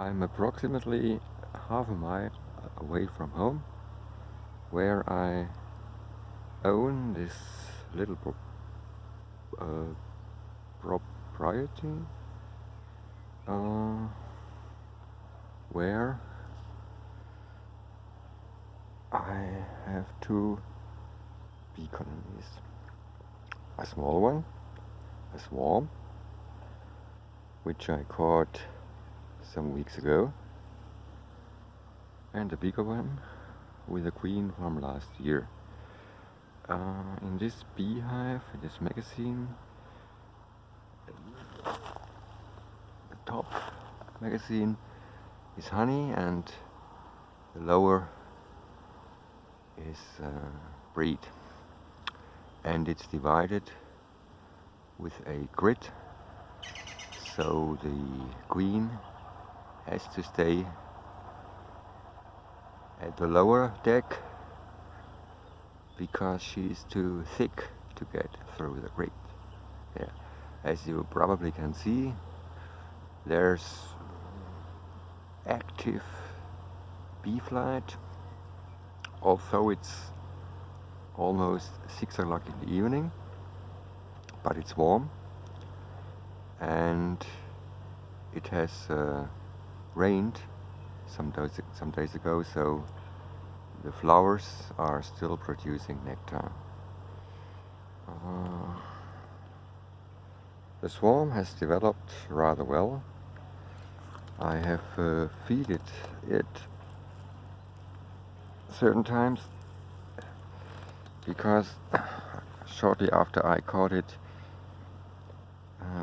I'm approximately half a mile away from home, where I own this little uh, propriety, where I have two bee colonies. A small one, a swarm, which I caught some weeks ago, and a bigger one with a queen from last year. In this beehive, in this magazine, the top magazine is honey, and the lower is breed, and it's divided with a grid, so the queen has to stay at the lower deck because she's too thick to get through the grid. Yeah. As you probably can see, there's active bee flight, although it's almost 6 o'clock in the evening, but it's warm, and it has rained some days ago, so the flowers are still producing nectar. The swarm has developed rather well. I have feed it certain times because shortly after I caught it,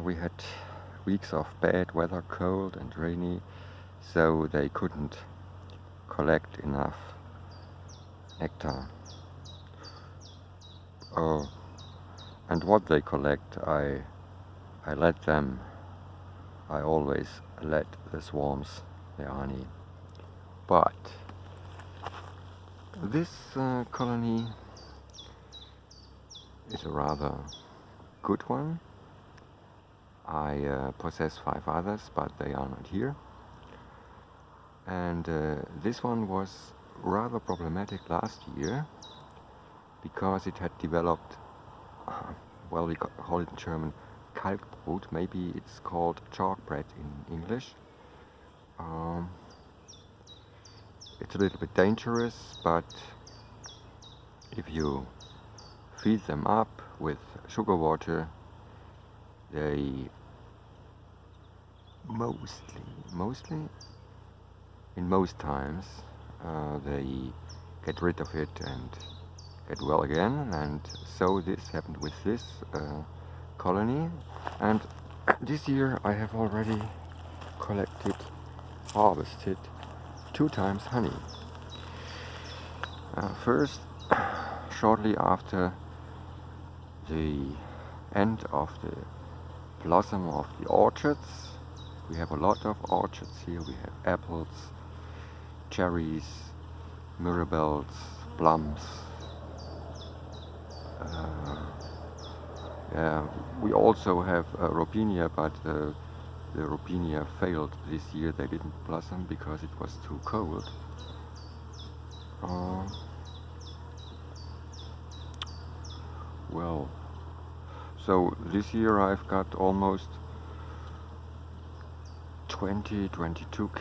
we had weeks of bad weather, cold and rainy, so they couldn't collect enough nectar. And what they collect, I let them. I always let the swarms their honey. But this colony is a rather good one. I possess 5 others, but they are not here. And this one was rather problematic last year because it had developed, well, we call it in German Kalkbrut, maybe it's called chalkbread in English. It's a little bit dangerous, but if you feed them up with sugar water, they mostly, in most times, they get rid of it and get well again. And so this happened with this colony, and this year I have already harvested 2 times honey. First, shortly after the end of the blossom of the orchards. We have a lot of orchards here. We have apples, cherries, mirabelles, plums. We also have robinia, but the robinia failed this year. They didn't blossom because it was too cold. Well, so this year I've got almost 22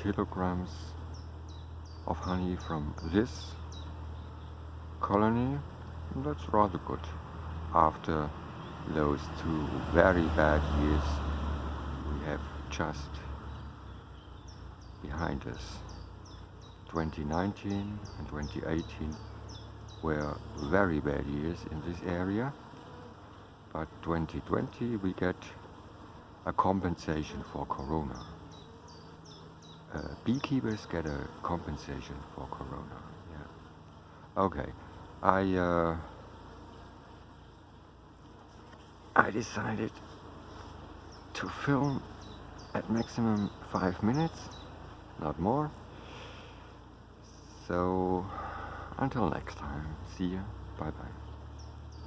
kilograms of honey from this colony. That's rather good after those 2 very bad years we have just behind us. 2019 and 2018 were very bad years in this area, but 2020 we get a compensation for Corona. Beekeepers get a compensation for Corona. Yeah. Okay. I decided to film at maximum 5 minutes, not more. So until next time, see you. Bye bye.